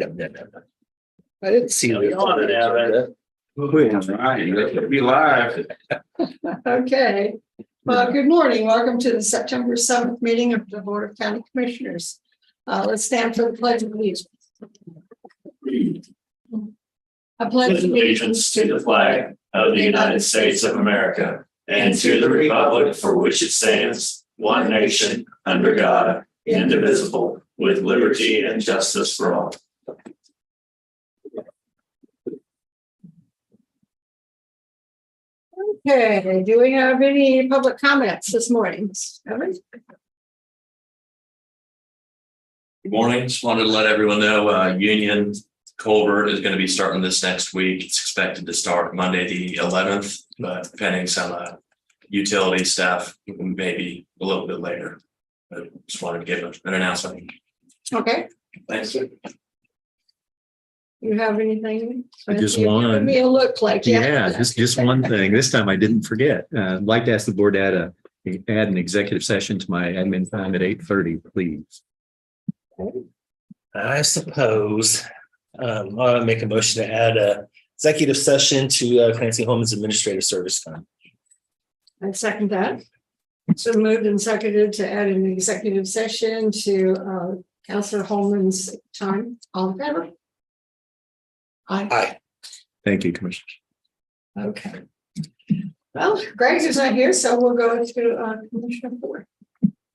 I didn't see You on it, Alan. It'll be live. Okay. Well, good morning. Welcome to the September 7th meeting of the Board of County Commissioners. Let's stand for the Pledge of Allegiance. I pledge Allegiance to the flag of the United States of America and to the republic for which it stands, one nation, under God, indivisible, with liberty and justice for all. Okay, do we have any public comments this morning? Evan? Good morning. Just wanted to let everyone know Union Culvert is going to be starting this next week. It's expected to start Monday the 11th, but pending some utility stuff, maybe a little bit later. But just wanted to give an announcement. Okay. Thanks. You have anything? Just You're one. giving me a look like Just one thing. This time I didn't forget. I'd like to ask the board to add an executive session to my admin time at 8:30, please. I suppose I'll make a motion to add a executive session to Clancy Holman's administrative service time. I second that. So moved and seconded to add an executive session to Councilor Holman's time. All in favor? Aye. Aye. Thank you, Commissioner. Okay. Well, Greg's is not here, so we'll go to Commissioner Ford.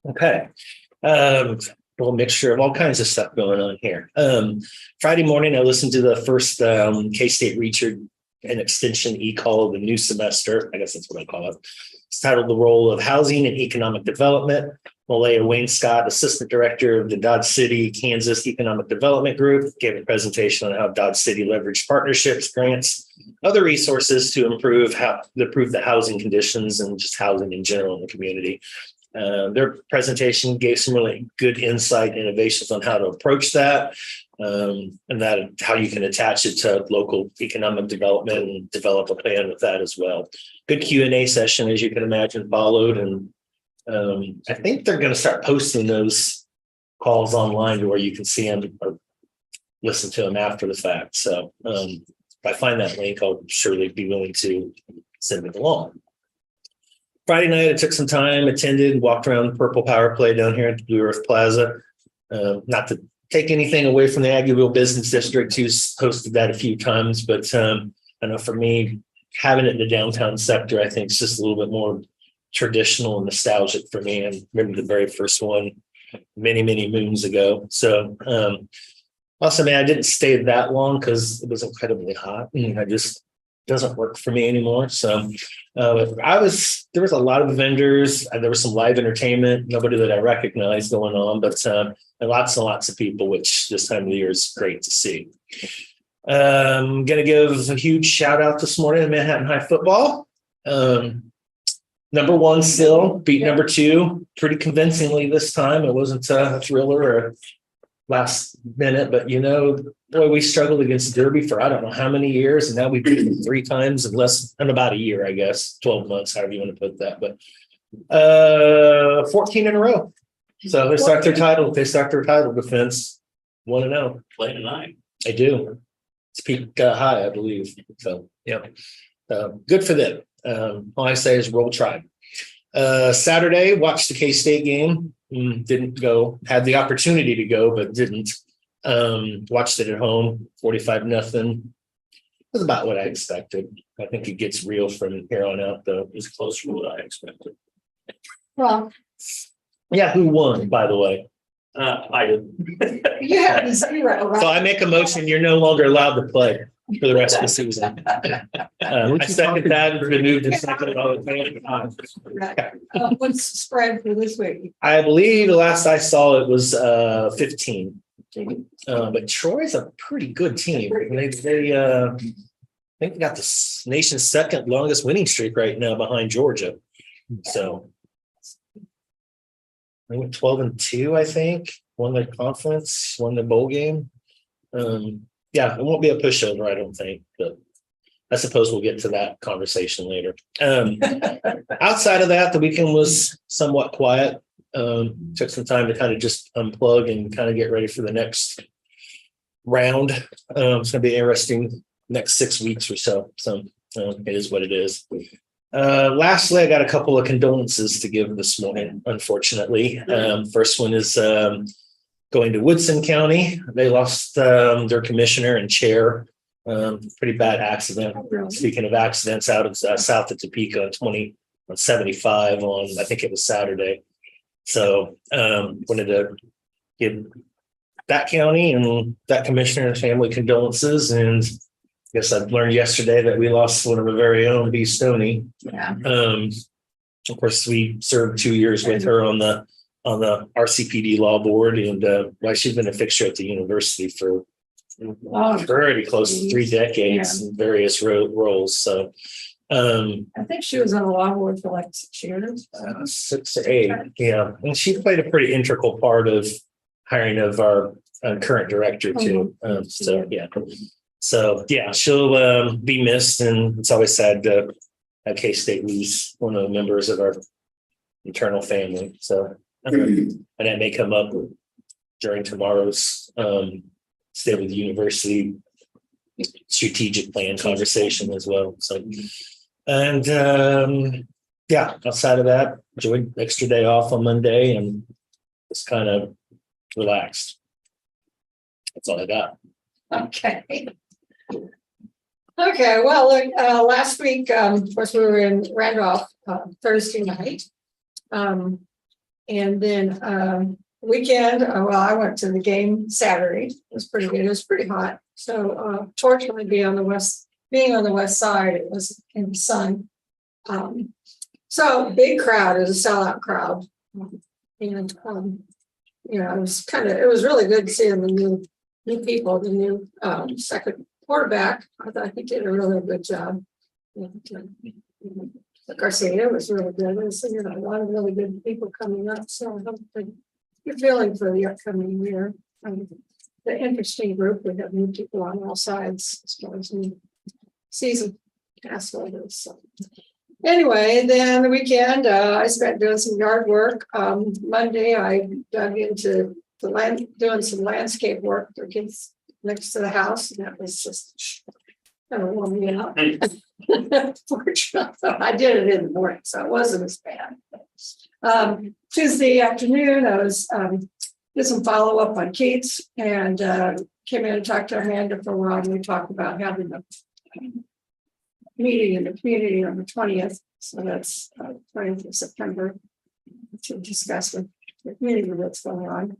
Okay. Little mixture of all kinds of stuff going on here. Friday morning, I listened to the first K-State Reacher and Extension e-call of the new semester. I guess that's what I call it. It's titled The Role of Housing and Economic Development. Malaya Wayne Scott, Assistant Director of the Dodge City, Kansas Economic Development Group, gave a presentation on how Dodge City leveraged partnerships, grants, other resources to improve the housing conditions and just housing in general in the community. Their presentation gave some really good insight, innovations on how to approach that, and that how you can attach it to local economic development and develop a plan with that as well. Good Q&A session, as you can imagine, followed, and I think they're going to start posting those calls online to where you can see them or listen to them after the fact. So if I find that link, I'll surely be willing to send it along. Friday night, I took some time, attended, walked around the Purple Power Play down here at the Blue Earth Plaza. Not to take anything away from the Aggieville Business District, who's hosted that a few times, but I know for me, having it in the downtown sector, I think is just a little bit more traditional and nostalgic for me. I remember the very first one many, many moons ago. So also, man, I didn't stay that long because it was incredibly hot and I just doesn't work for me anymore. So there was a lot of vendors, and there was some live entertainment, nobody that I recognized going on, but and lots and lots of people, which this time of the year is great to see. I'm going to give a huge shout out this morning to Manhattan High football. Number one still beat number two pretty convincingly this time. It wasn't a thriller or last minute, but boy, we struggled against Derby for I don't know how many years, and now we beat them 3 times in about a year, I guess, 12 months, however you want to put that. But 14 in a row. So they start their title defense 1-0. Play tonight. They do. It's peak high, I believe. So yeah, good for them. All I say is roll Tribe. Saturday, watched the K-State game. Didn't go, had the opportunity to go, but didn't. Watched it at home, 45-0. Was about what I expected. I think it gets real from here on out, though. It was closer to what I expected. Well, yeah, who won, by the way? I did. you have the 0, right? So I make a motion, you're no longer allowed to play for the rest of the season. I second that, removed and seconded all the time. Right. What's the spread for this week? I believe the last I saw it was 15. But Troy's a pretty good team. They I think they got the nation's second longest winning streak right now behind Georgia. So they went 12-2, I think. Won their conference, won the bowl game. Yeah, it won't be a pushover, I don't think, but I suppose we'll get to that conversation later. Outside of that, the weekend was somewhat quiet. Took some time to kind of just unplug and kind of get ready for the next round. It's gonna be interesting next 6 weeks or so. So it is what it is. Lastly, I got a couple of condolences to give this morning, unfortunately. First one is going to Woodson County. They lost their commissioner and chair. Pretty bad accident. Speaking of accidents, out of south of Topeka on 75 on, I think it was Saturday. So wanted to give that county and that commissioner and family condolences. And I guess I learned yesterday that we lost one of our very own, B. Stoney. Yeah. Of course, we served 2 years with her on the RCPD law board, and she's been a fixture at the university for pretty close to 3 decades in various roles. So I think she was on the law board for like 6 years. 6 or 8, yeah, and she played a pretty integral part of hiring of our current director too. So yeah, she'll be missed, and it's always sad to have K-State lose one of the members of our internal family. So and that may come up during tomorrow's State of the University strategic plan conversation as well. So, and yeah, outside of that, enjoyed extra day off on Monday and just kind of relaxed. That's all I got. Okay. Okay, well, last week, of course, we were in Randolph Thursday night. And then weekend, well, I went to the game Saturday. It was pretty good. It was pretty hot. So fortunately, being on the west side, it was in the sun. So big crowd, it was a sellout crowd. And it was really good seeing the new people, the new second quarterback. I thought he did a really good job. Garcia was really good. There's a lot of really good people coming up. So I hope you're feeling for the upcoming year. The interesting group. We have new people on all sides as far as new season pass holders. So anyway, then the weekend I spent doing some yard work. Monday I dug into the land, doing some landscape work for kids next to the house, and that was just kind of warm me up. Fortunately, I did it in the morning, so it wasn't as bad. Tuesday afternoon, I was did some follow up on Kate's, and came in and talked to Amanda for a while. And we talked about having a meeting in the community on the 20th, so that's 20th of September, to discuss with the community what's going on.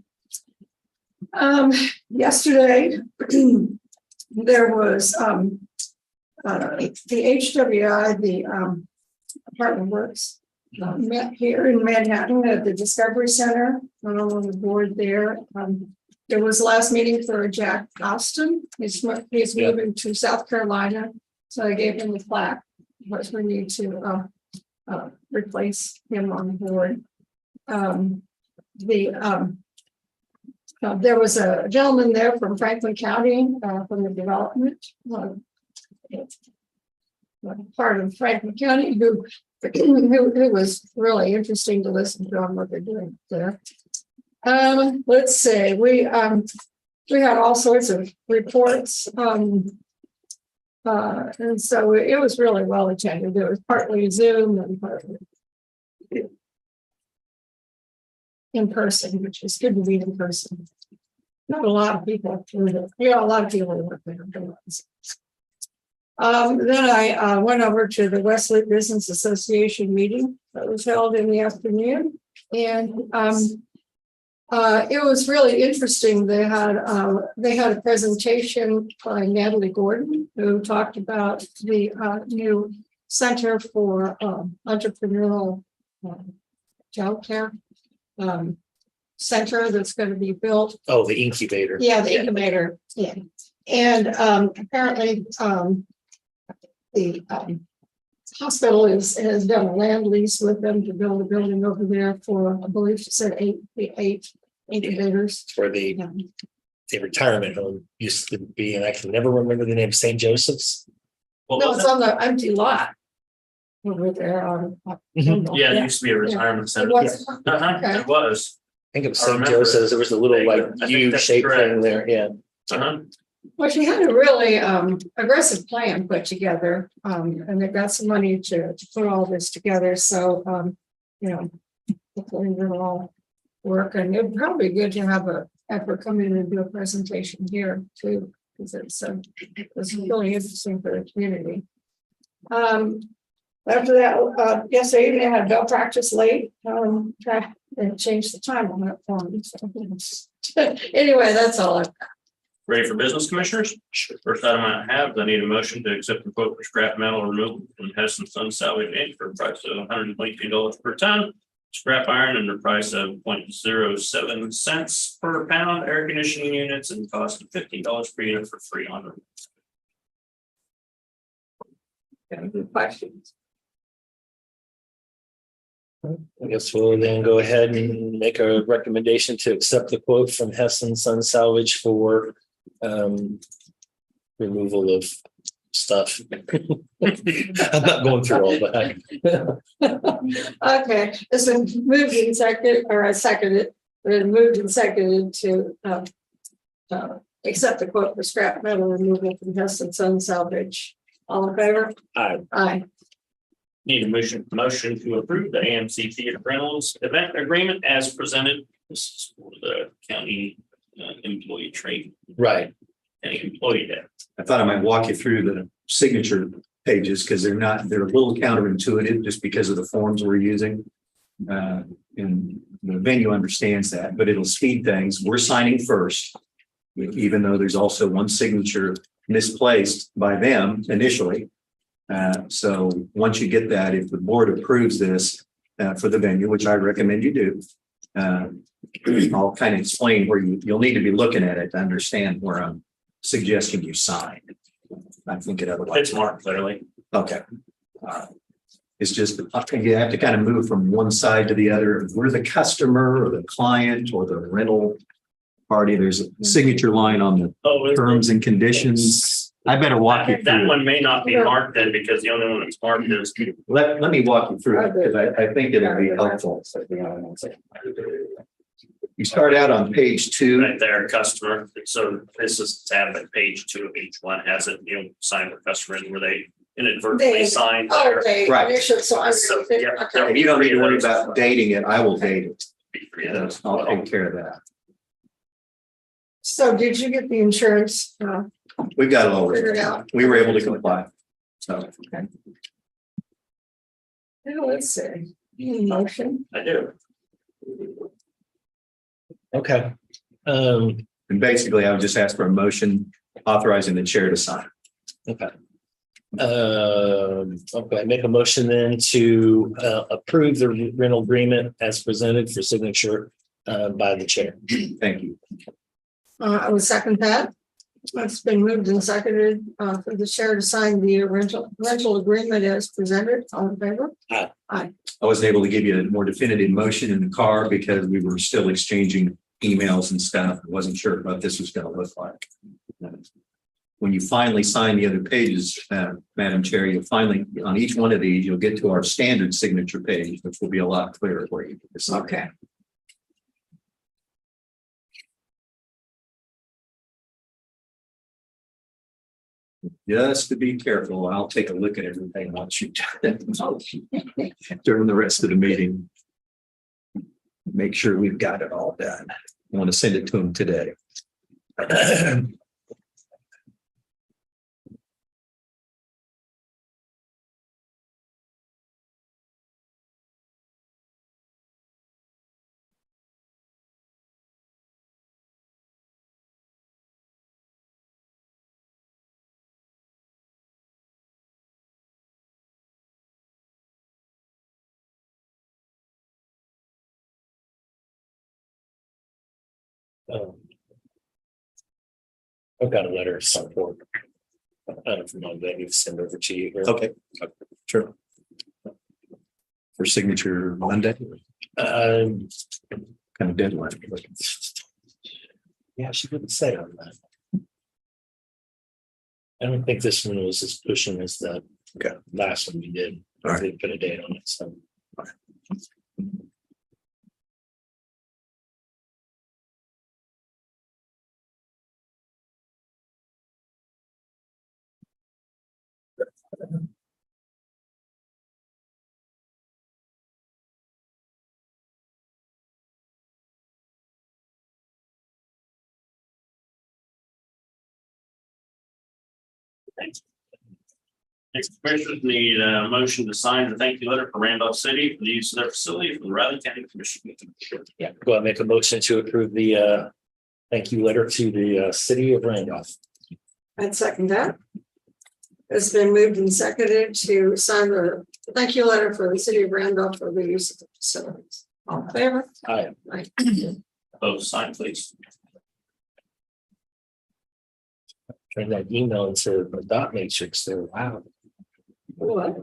Yesterday, there was the HWI, the Apartment Works, met here in Manhattan at the Discovery Center. I'm on the board there. There was last meeting for Jack Austin. He's moving to South Carolina, so I gave him the plaque. But we need to replace him on the board. There was a gentleman there from Franklin County from the development, part of Franklin County, who was really interesting to listen to on what they're doing there. Let's see, we had all sorts of reports, and so it was really well attended. It was partly Zoom and partly in person, which is good to be in person. Not a lot of people, a lot of people work there. Then I went over to the West Loop Business Association meeting that was held in the afternoon, and it was really interesting. They had a presentation by Natalie Gordon, who talked about the new Center for Entrepreneurial Childcare center that's going to be built. Oh, the incubator. Yeah, the incubator. Yeah, and apparently the hospital has done a land lease with them to build a building over there for, I believe she said eight incubators. For the retirement home used to be, and I can never remember the name, St. Joseph's. No, it's on the empty lot over there on. Yeah, it used to be a retirement center. It was? It was. I think it was I St. remember Joseph's. There was a little I like think U that's shaped correct. thing there. Yeah. Well, she had a really aggressive plan put together, and they've got some money to put all this together, so you know, hopefully it'll all work, and it'd probably be good to have her come in and do a presentation here too, because it's really interesting for the community. After that, yesterday evening I had bell practice late, and changed the time on that form. So anyway, that's all I've got. Ready for business, commissioners? First item I have, I need a motion to accept the quote for scrap metal removal from Hess and Son Salvage Inc. for a price of $122 per ton. Scrap iron under price of 0.07 cents per pound, air conditioning units, and cost of $15 per unit for free on them. Any questions? I guess we'll then go ahead and make a recommendation to accept the quote from Hess and Son Salvage for removal of stuff. I'm not going through all that. Okay, it's been moved and seconded, or I seconded, been moved and seconded to accept the quote for scrap metal removal from Hess and Son Salvage. All in favor? Aye. Aye. Need a motion to approve the AMC Theater Rentals event agreement as presented. This is for the county employee trade Right. and employee debt. I thought I might walk you through the signature pages because they're a little counterintuitive just because of the forms we're using. And the venue understands that, but it'll speed things. We're signing first, even though there's also one signature misplaced by them initially. So once you get that, if the board approves this for the venue, which I recommend you do, I'll kind of explain where you'll need to be looking at it to understand where I'm suggesting you sign. I think it otherwise. It's marked clearly. Okay. It's just, you have to kind of move from one side to the other. If we're the customer or the client or the rental party, there's a signature line on the terms and conditions. I better walk you That through. one may not be marked then because the only one that's marked is. Let me walk you through it because I think it'll be helpful. You start out on page 2. Right there, customer. So this is tab at page 2 of each one has it, sign for customers where they inadvertently signed there. Okay. Right. So I'm. So, yeah. Okay. And you don't need to worry about dating it. I will date it. Yeah. I'll take care of that. So did you get the insurance? We've got it all Figured figured out. out. We were able to comply. So. Okay. Now, let's see. Motion. I do. Okay. And basically, I would just ask for a motion authorizing the chair to sign. Okay. Okay, make a motion then to approve the rental agreement as presented for signature by the chair. Thank you. I would second that. It's been moved and seconded for the chair to sign the rental agreement as presented. All in favor? Aye. Aye. I wasn't able to give you a more definitive motion in the car because we were still exchanging emails and stuff. I wasn't sure what this was going to look like. When you finally sign the other pages, Madam Chair, you'll finally, on each one of these, you'll get to our standard signature page, which will be a lot clearer for you. Okay. Just to be careful, I'll take a look at everything once you during the rest of the meeting. Make sure we've got it all done. I want to send it to them today. I've got a letter of support. From my venue to send over to you here. Okay, sure. For signature Monday, Um, kind of deadline. yeah, she didn't say on that. I don't think this one was as pushing as the last one we did. All right. They put a date on it, so. Next, commissioners need a motion to sign the thank you letter for Randolph City for the use of their facility for the Riley County Commission. Yeah, go ahead and make a motion to approve the thank you letter to the city of Randolph. I'd second that. It's been moved and seconded to sign the thank you letter for the city of Randolph for the use of the facilities. All in favor? Aye. Aye. Both sign, please. Turn that email into a dot matrix there. Wow. What?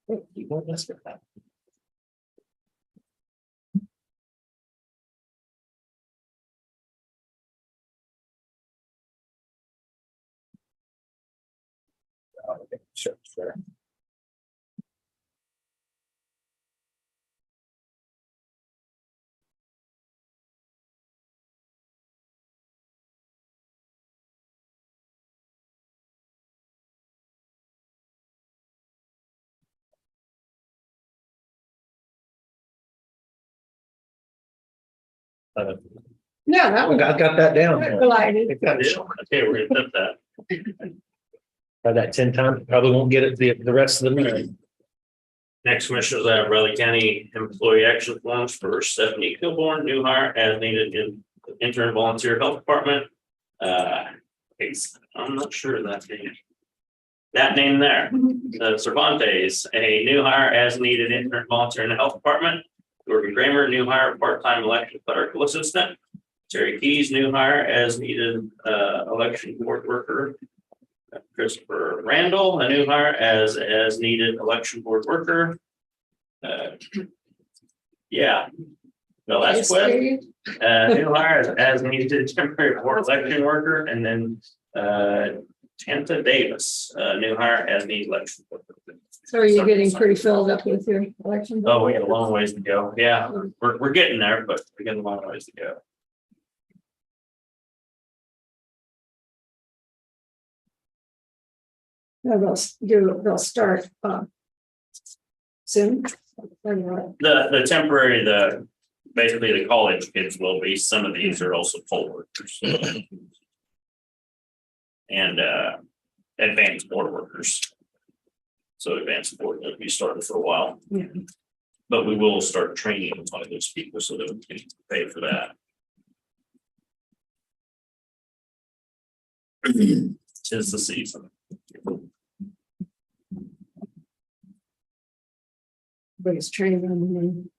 You won't mess with that. Okay, sure. Yeah, that one I got that down. glided. Okay, we're gonna put that. Try that 10 times, probably won't get it the rest of the night. Next, commissioners, I have Riley County employee action forms for Stephanie Kilborn, new hire as needed in intern volunteer health department. I'm not sure that name. That name there, Cervantes, a new hire as needed intern volunteer in the health department. Gordon Kramer, new hire, part-time election clerical assistant. Terry Keys, new hire as needed, election board worker. Christopher Randall, a new hire as needed election board worker. Yeah. Well, that's quick. New hire as needed temporary board election worker, and then Tanta Davis, new hire as needed election worker. So are you getting pretty filled up with your election? Oh, we got a long ways to go. Yeah, we're getting there, but we got a long ways to go. No, they'll start soon. The temporary, basically the college kids will be, some of these are also poll workers. And advanced board workers. So advanced board will be started for a while. Yeah. But we will start training a lot of those people so that we can pay for that. Tis the season. But it's training on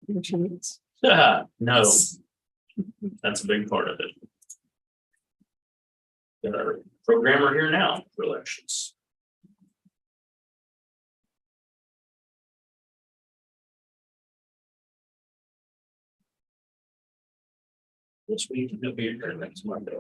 the insurance. No, that's a big part of it. Got our programmer here now for elections. This week he'll be here next Monday.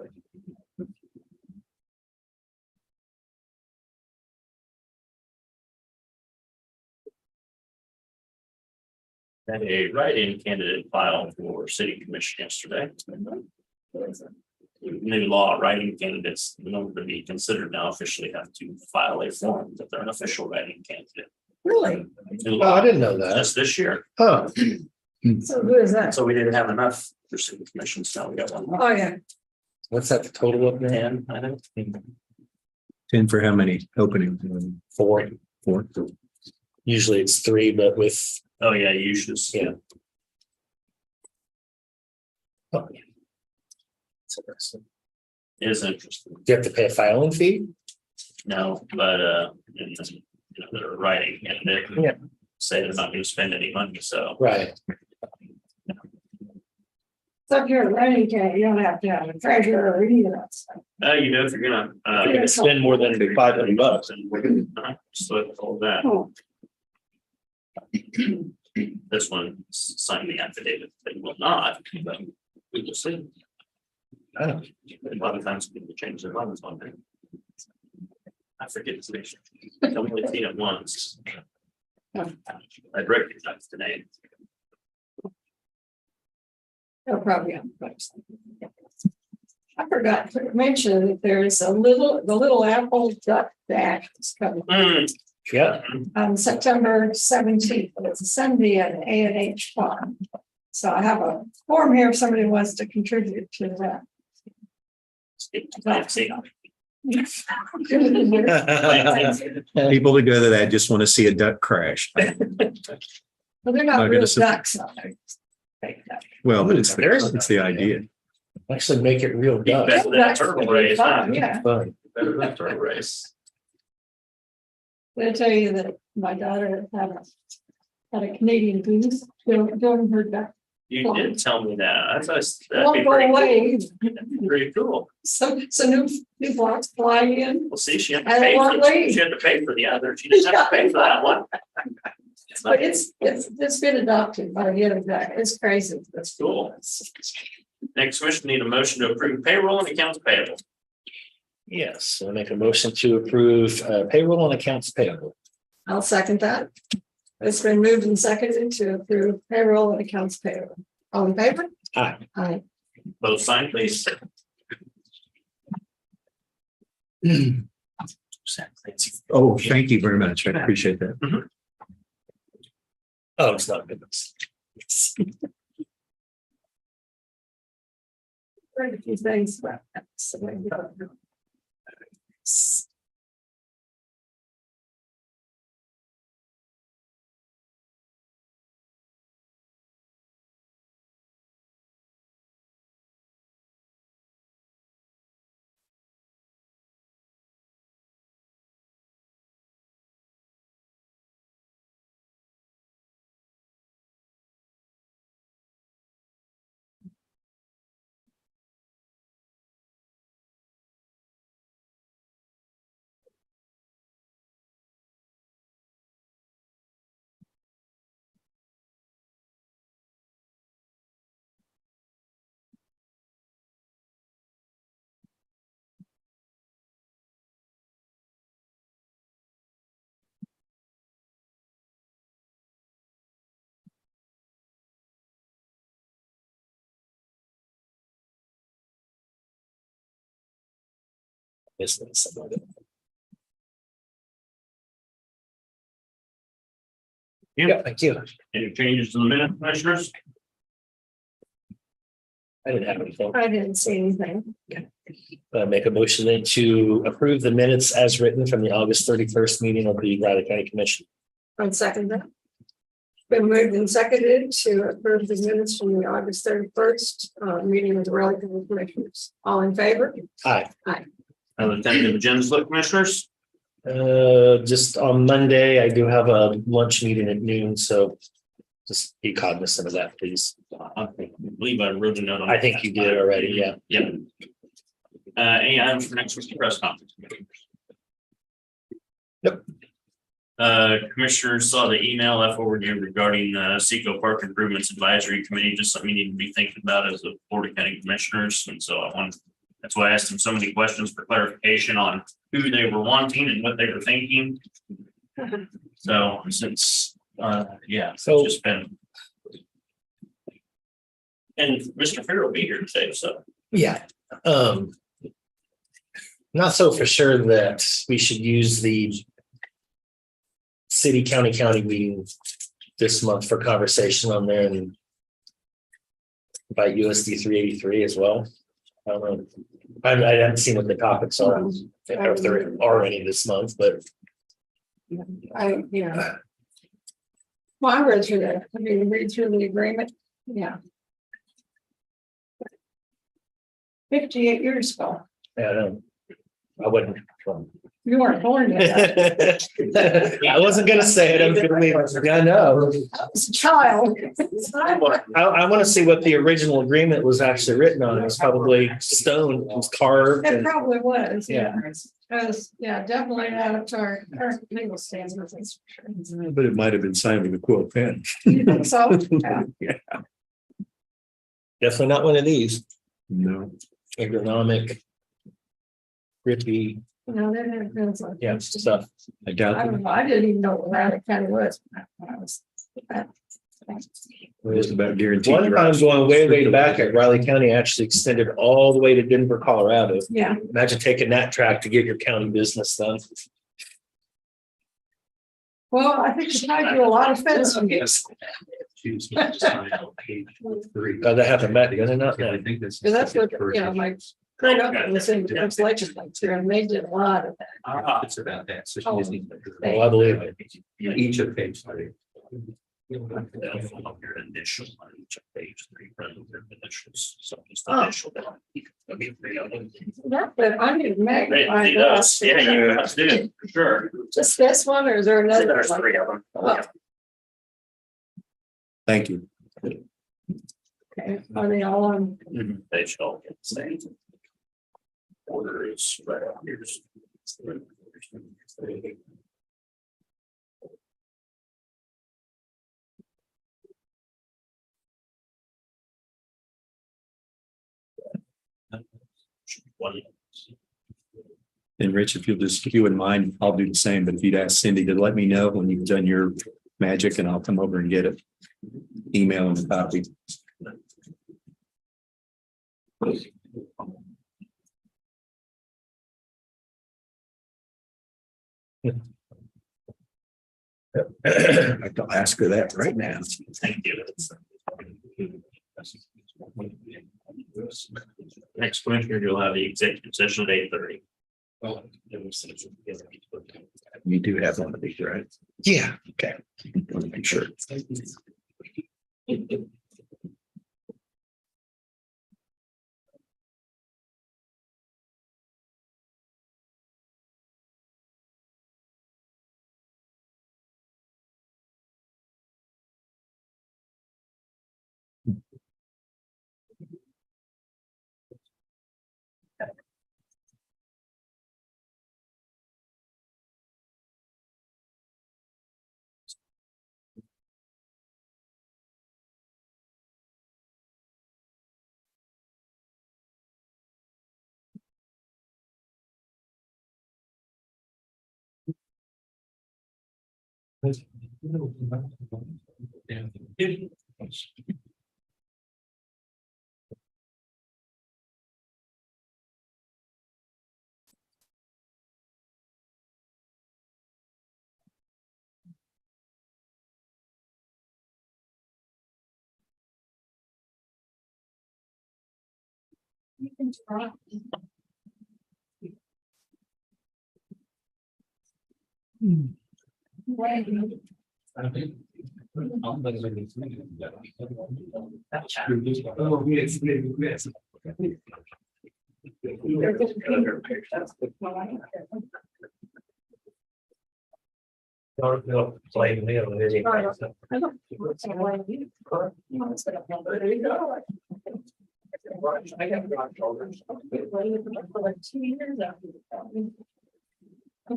Had a write-in candidate filed for city commission yesterday. New law, writing candidates, in order to be considered now officially have to file a form that they're an official writing candidate. Really? New Oh, law, I didn't know that. just this year. Huh. So who is that? So we didn't have enough for city commissions, now we got one more. Oh, yeah. What's that total up there? 10, I think. 10 for how many openings? 4. 4. Usually it's 3, but with Oh, yeah, you should. Yeah. Oh, yeah. That's interesting. It is interesting. Do you have to pay a filing fee? No, but they're writing candidate. Yeah. Say they're not gonna spend any money, so. Right. So if you're a writing cat, you don't have to have a treasurer or any of that stuff. You know, if you're gonna You're gonna spend more than $500. just with all that. Oh. This one signed the affidavit, they will not, but we will see. Oh. A lot of times people change their minds on that. I forget his name. I've only seen it once. I'd recognize the name. They'll probably have the website. I forgot to mention that there's the little Apple Duck Dash is coming Yeah. on September 17th. It's a Sunday at A&H Farm. So I have a form here if somebody wants to contribute to that. People that go to that just want to see a duck crash. Well, they're Not not gonna real su- ducks. Though. They're fake ducks. Well, but it's the idea. Actually make it real duck. Better than a turtle race, huh? Yeah. Fun. Better than a turtle race. I'll tell you that my daughter had a Canadian goose doing her duck. You did tell me that. That'd Won't be go pretty cool. away. Pretty cool. So new blocks flying in. Well, see, she had to And it pay won't for, leave. she had to pay for the other. She didn't have to pay for that one. But it's been adopted by the other guy. It's crazy. That's cool. Next, commission need a motion to approve payroll and accounts payable. Yes, I'll make a motion to approve payroll and accounts payable. I'll second that. It's been moved and seconded to approve payroll and accounts payable. All in favor? Aye. Aye. Both signed, please. Oh, thank you very much. I appreciate that. Oh, it's not good. Quite a few things. But Business. Yeah, thank you. Any changes to the minute, commissioners? I didn't have anything. I didn't see anything. Make a motion then to approve the minutes as written from the August 31st meeting of the Riley County Commission. I'll second that. Been moved and seconded to approve the minutes from the August 31st meeting of the Raleigh County Commissioners. All in favor? Aye. The tentative agendas, look, commissioners. Just on Monday, I do have a lunch meeting at noon, so just be cognizant of that, please. I believe I wrote a note on. I think you did already, yeah. Yep. Any items for next week's press conference? Yep. Commissioners saw the email I forwarded you regarding Seco Park Improvements Advisory Committee, just something you need to be thinking about as the Florida County Commissioners. And so that's why I asked them so many questions for clarification on who they were wanting and what they were thinking. So since, yeah, So- it's just been. And Mr. Fair will be here today, so. Yeah. Not so for sure that we should use the city county meeting this month for conversation on there and by USD 383 as well. I don't know. I haven't seen what the topics are, or if there are any this month, but Yeah. Well, I read through that. I mean, read through the agreement. Yeah. 58 years ago. I wouldn't. You weren't born yet. I wasn't gonna say it. I'm gonna leave. I know. I was a child. I want to see what the original agreement was actually written on. It was probably stone, it was carved. It and- probably was. Yeah. Because, yeah, definitely not up to our current legal standards. That's for sure. But it might have been signed with a quill pen. You think so? Yeah. Definitely not one of these. No. Agronomic. Grippy, No, they didn't. It was like- yeah, stuff. I I doubt don't it. know. I didn't even know what Raleigh County was. When I was. Just about guaranteed. One time going way back at Riley County actually extended all the way to Denver, Colorado. Yeah. Imagine taking that track to get your county business done. Well, I think you tried to do a lot of fencing. Page 3. That happened back then, not now. I think that's. Because that's what, you know, my I know, it was in the legislature and they did a lot of that. It's about that, so she Oh. just needs. Oh, I believe it. Each of page 3. Your initial on each of page 3, their initials, so just Oh. initial. Yeah, but I didn't make. Great to see those. Yeah, you have to do it, for sure. Just this one, or is there another? There's one? 3 of them. Oh, Thank you. okay, are they all on? They should all get the same. Order is right out here. And Rich, if you'll just, if you wouldn't mind, I'll do the same, but if you'd ask Cindy to let me know when you've done your magic and I'll come over and get it. Email and a copy. I'll ask her that right now. Thank you. Next commissioner, you'll have the executive session at 8:30. You do have one of these, right? Yeah, okay. Want to make sure.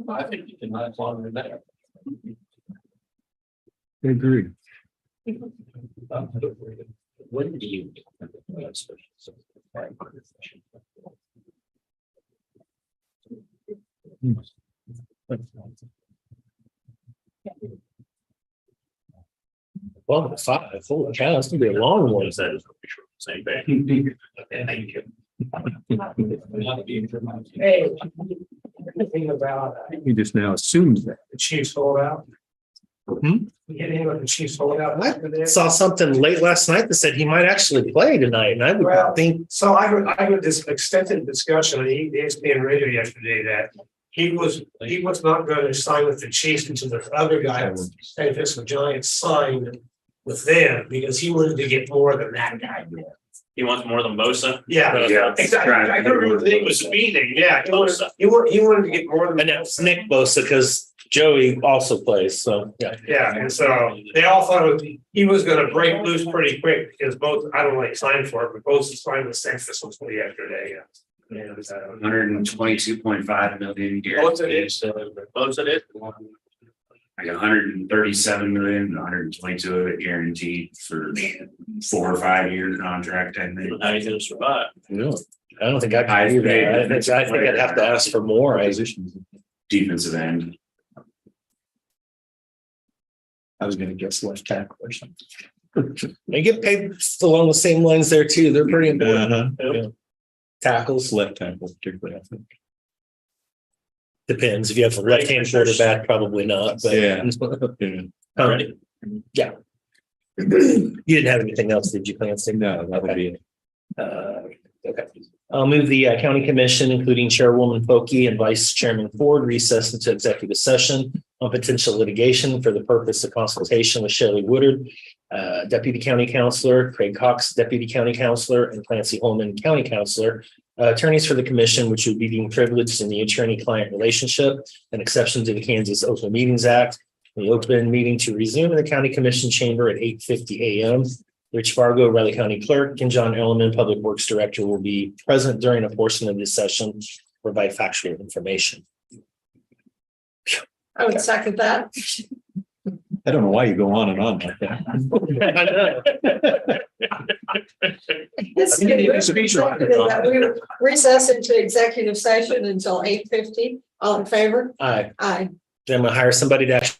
I think you can last longer than that. I agree. When do you? Well, 5, holy cow, that's gonna be a long one. That is same thing. Okay, thank you. Hey, anything about He just now assumes that. the Chiefs holdout? Hmm? You get anything with the Chiefs holdout? I saw something late last night that said he might actually play tonight, and I Well- would think, So I heard this extensive discussion on ESPN radio yesterday that he was not going to sign with the Chiefs until the other guy, San Francisco Giants, signed with them because he wanted to get more than that guy. He wants more than Bosa. Yeah, Yeah. exactly. I don't remember the was meaning. Yeah, he wanted to get more than. and it's Nick Bosa, because Joey also plays, so, yeah. Yeah, and so they all thought he was gonna break loose pretty quick because both, I don't like sign for it, but both signed with San Francisco yesterday, yeah. And, 122.5 million Bosa guaranteed, is, Bosa is. like 137 million, 122 of it guaranteed for 4 or 5 year contract, I think. How he's gonna survive. No, I don't think I can do that. I think I'd have to ask for more. Defensive end. I was gonna guess left tackle or something. They get paid along the same lines there too. They're pretty important. Yeah. Tackles, Left tackle particularly, I think. depends. If you have a left-hand quarterback, probably not, but. Yeah. Ready? Yeah. You didn't have anything else, did you, Clancy? No, that would be it. Okay. I'll move the county commission, including Chairwoman Foki and Vice Chairman Ford, recess into executive session on potential litigation for the purpose of consultation with Shelley Woodard, Deputy County Counselor, Craig Cox, Deputy County Counselor, and Clancy Holman, County Counselor, attorneys for the commission, which would be deemed privileged in the attorney-client relationship, an exception to the Kansas Open Meetings Act. The open meeting to resume in the county commission chamber at 8:50 a.m. Rich Fargo, Riley County Clerk, and John Elliman, Public Works Director, will be present during a portion of this session to provide factual information. I would second that. I don't know why you go on and on like that. It's I think you need a speech writer. that we recess into executive session until 8:50. All in favor? Aye. Aye. Then I'm gonna hire somebody to actually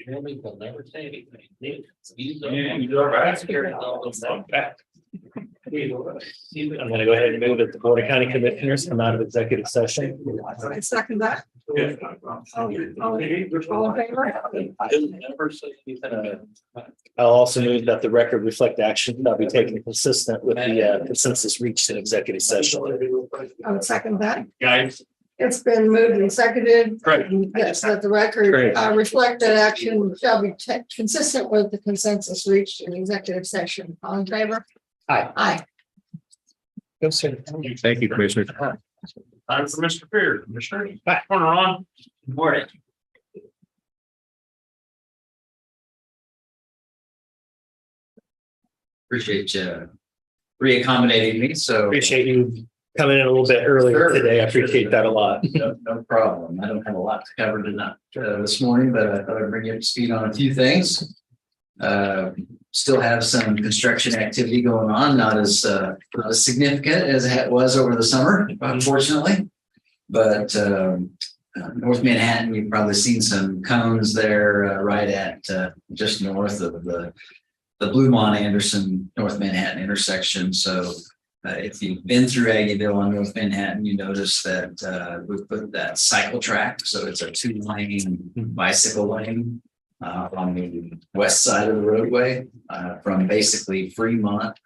They'll never say anything. Yeah, you do all right. I'm gonna go ahead and move that the Board of County Commissioners come out of executive session. I second that. All in favor? I'll also move that the record reflect action that be taken consistent with the consensus reached in executive session. I would second that. Guys, It's been moved and seconded. Correct. Yes, that the record Great. reflect that action shall be consistent with the consensus reached in executive session. All in favor? Aye. Aye. Go, sir. Thank you, Commissioner. time for Mr. Beard, Commissioner. Bye. Morning, Ron. Morning. Appreciate you reaccommodating me, so. Appreciate you coming in a little bit earlier Sure. today. I appreciate that a lot. No problem. I don't have a lot to cover tonight, this morning, but I thought I'd bring you up to speed on a few things. Still have some construction activity going on, not as significant as it was over the summer, unfortunately. But North Manhattan, you've probably seen some cones there right at just north of the Bluemont Anderson North Manhattan intersection. So if you've been through Aggieville on North Manhattan, you notice that we put that cycle track. So it's a 2-lane bicycle lane on the west side of the roadway from basically Fremont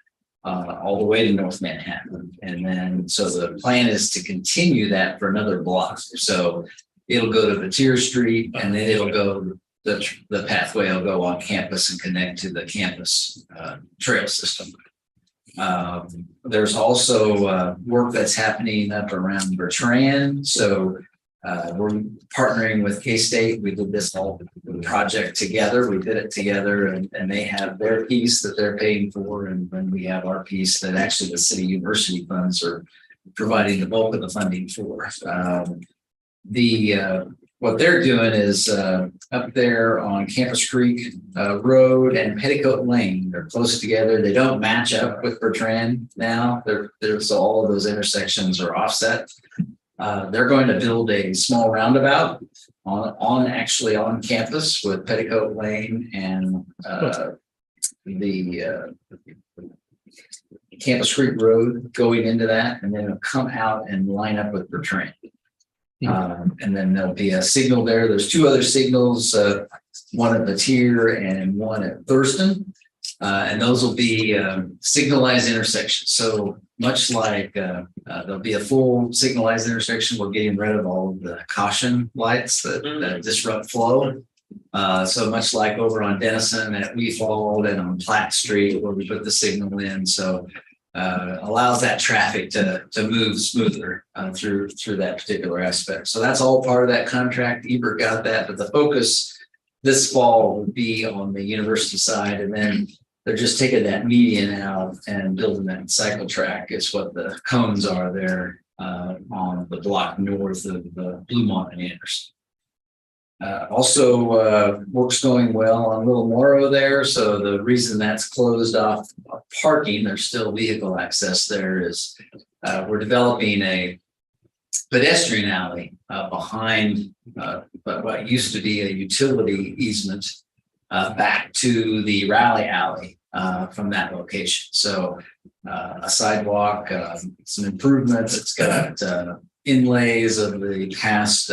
all the way to North Manhattan. And then so the plan is to continue that for another block. So it'll go to Vatier Street and then it'll go, the pathway will go on campus and connect to the campus trail system. There's also work that's happening up around Bertrand. So we're partnering with K-State. We did this whole project together. We did it together and they have their piece that they're paying for. And then we have our piece that actually the city university funds are providing the bulk of the funding for. What they're doing is up there on Campus Creek Road and Petticoat Lane. They're close together. They don't match up with Bertrand now. So all of those intersections are offset. They're going to build a small roundabout actually on campus with Petticoat Lane and the Campus Creek Road going into that, and then it'll come out and line up with Bertrand. And then there'll be a signal there. There's 2 other signals, one at Vatier and one at Thurston. And those will be signalized intersections. So much like there'll be a full signalized intersection, we're getting rid of all of the caution lights that disrupt flow. So much like over on Denison at Weefald and on Platt Street where we put the signal in. So allows that traffic to move smoother through that particular aspect. So that's all part of that contract. Ebert got that, but the focus this fall would be on the university side, and then they're just taking that median out and building that cycle track is what the cones are there on the block north of Bluemont and Anderson. Also, work's going well on Little Morrow there. So the reason that's closed off parking, there's still vehicle access there, is we're developing a pedestrian alley behind what used to be a utility easement back to the rally alley from that location. So a sidewalk, some improvements. It's got inlays of the past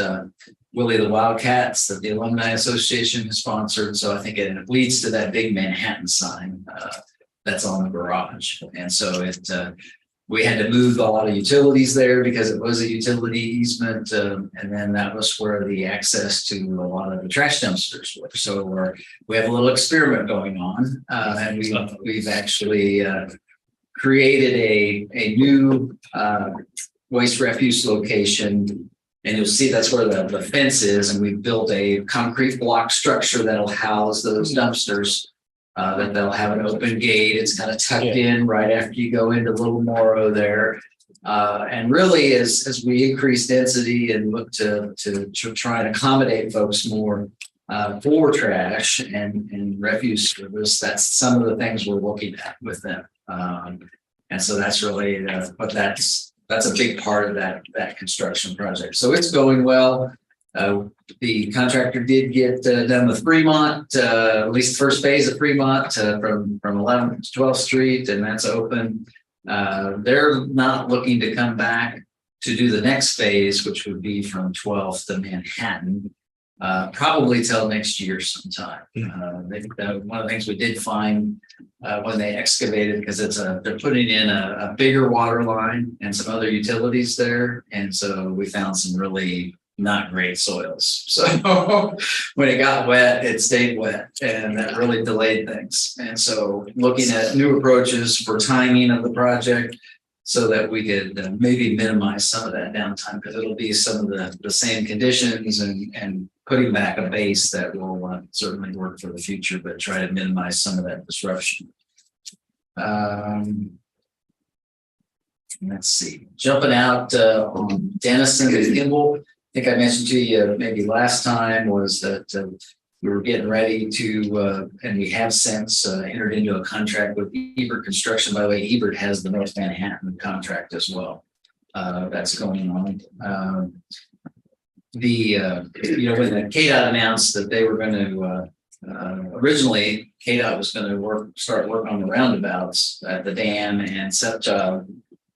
Willie the Wildcats that the Alumni Association has sponsored. So I think it leads to that big Manhattan sign that's on the garage. And so we had to move a lot of utilities there because it was a utility easement. And then that was where the access to a lot of the trash dumpsters were. So we have a little experiment going on. And we've actually created a new waste refuse location. And you'll see that's where the fence is. And we've built a concrete block structure that'll house those dumpsters. That they'll have an open gate. It's kind of tucked in right after you go into Little Morrow there. And really, as we increase density and look to try and accommodate folks more for trash and refuse service, that's some of the things we're looking at with them. And so that's really but that's a big part of that construction project. So it's going well. The contractor did get done with Fremont, at least the first phase of Fremont from 11th to 12th Street, and that's open. They're not looking to come back to do the next phase, which would be from 12th to Manhattan, probably till next year sometime. One of the things we did find when they excavated, because they're putting in a bigger water line and some other utilities there, and so we found some really not great soils. So when it got wet, it stayed wet, and that really delayed things. And so looking at new approaches for timing of the project so that we could maybe minimize some of that downtime, because it'll be some of the same conditions, and putting back a base that will certainly work for the future, but try to minimize some of that disruption. Let's see, jumping out on Denison and Kimball. I think I mentioned to you maybe last time was that we were getting ready to, and we have since entered into a contract with Hebert Construction. By the way, Hebert has the North Manhattan contract as well. That's going on. When the KDOT announced that they were going to, originally KDOT was going to start work on the roundabouts at the dam and Septa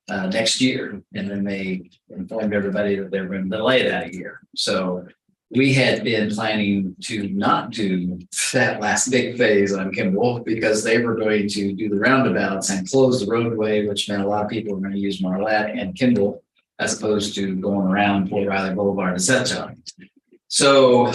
next year, and then they informed everybody that they were going to delay that a year. So we had been planning to not do that last big phase on Kimball, because they were going to do the roundabouts and close the roadway, which meant a lot of people were going to use Marlette and Kimball as opposed to going around Fort Riley Boulevard to Setcha. So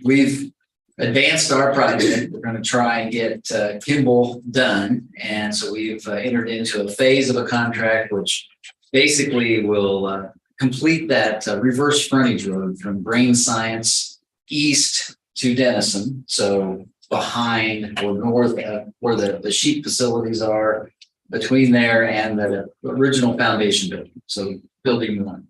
we've advanced our project. We're going to try and get Kimball done. And so we've entered into a phase of a contract, which basically will complete that reverse frontage road from Brain Science east to Denison. So behind or north where the sheep facilities are, between there and the original foundation building. So building one.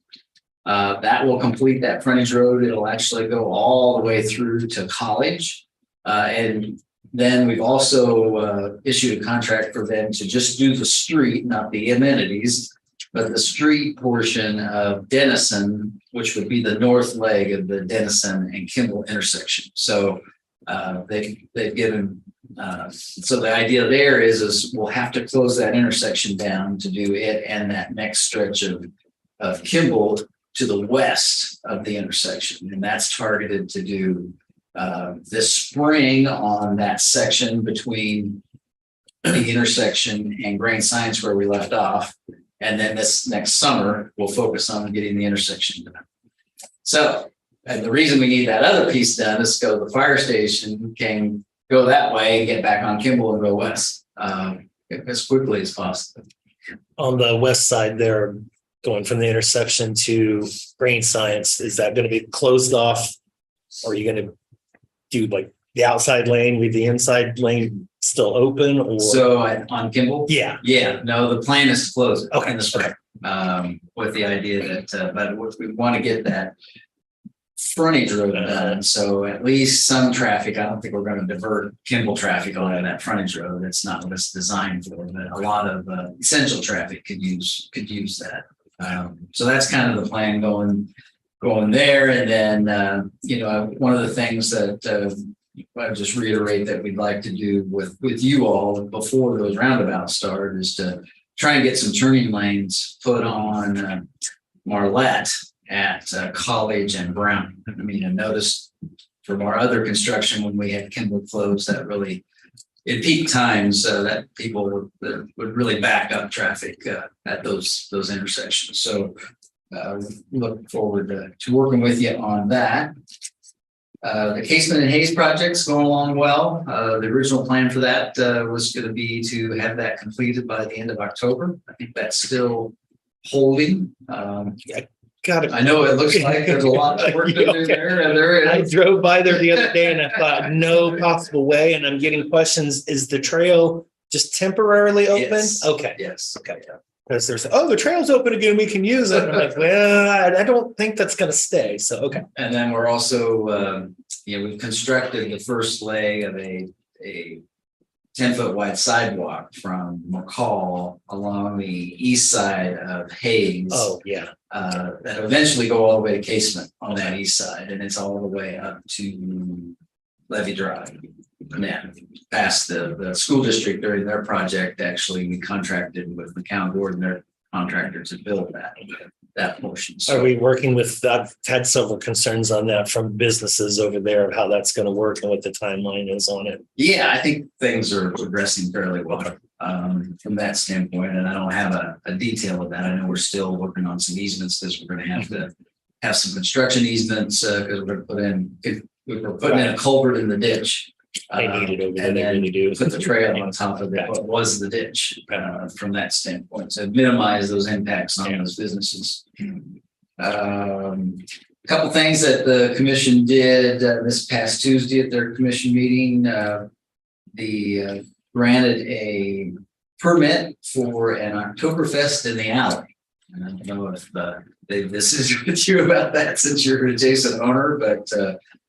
That will complete that frontage road. It'll actually go all the way through to College. And then we've also issued a contract for them to just do the street, not the amenities, but the street portion of Denison, which would be the north leg of the Denison and Kimball intersection. So they've given, so the idea there is we'll have to close that intersection down to do it and that next stretch of Kimball to the west of the intersection. And that's targeted to do this spring on that section between the intersection and Grain Science where we left off. And then this next summer, we'll focus on getting the intersection done. So, and the reason we need that other piece done is go to the fire station, can go that way and get back on Kimball and go west as quickly as possible. On the west side there, going from the intersection to Brain Science, is that going to be closed off? Or are you going to do like the outside lane, leave the inside lane still open? Or so on Kimball? Yeah. No, the plan is to close it Okay. in the spring. With the idea that, but we want to get that frontage road done. So at least some traffic, I don't think we're going to divert Kimball traffic on that frontage road. That's not what it's designed for, but a lot of essential traffic could use that. So that's kind of the plan going there. And then, one of the things that I just reiterate that we'd like to do with you all before those roundabouts start is to try and get some turning lanes put on Marlette at College and Brown. I mean, I noticed from our other construction when we had Kimball closed, that really at peak times that people would really back up traffic at those intersections. So look forward to working with you on that. The Casement and Hayes project's going along well. The original plan for that was going to be to have that completed by the end of October. I think that's still holding. I know it looks like there's a lot of work to do there. And there I is. drove by there the other day and I thought, no possible way. And I'm getting questions. Is the trail just temporarily open? Yes. Okay. Yes. Okay. Because there's, the trail's open again. We can use it. And I'm like, well, I don't think that's going to stay. So, okay. And then we're also, we've constructed the first leg of a 10-foot wide sidewalk from McCall along the east side of Hayes. Oh, yeah. That eventually go all the way to Casement on that east side, and it's all the way up to Levy Drive. And then past the school district during their project, actually, we contracted with McCown Gordon, their contractor, to build that portion. So Are we working with, I've had several concerns on that from businesses over there of how that's going to work and what the timeline is on it. yeah, I think things are progressing fairly well from that standpoint, and I don't have a detail of that. I know we're still working on some easements because we're going to have some construction easements because we're going to we're putting in a culvert in the ditch. They need it over there, And they then really do. put the trail on top of it, what was the ditch from that standpoint, to minimize those impacts on those businesses. A couple things that the commission did this past Tuesday at their commission meeting. They granted a permit for an Oktoberfest in the alley. And I don't know if this is with you about that since you're an adjacent owner, but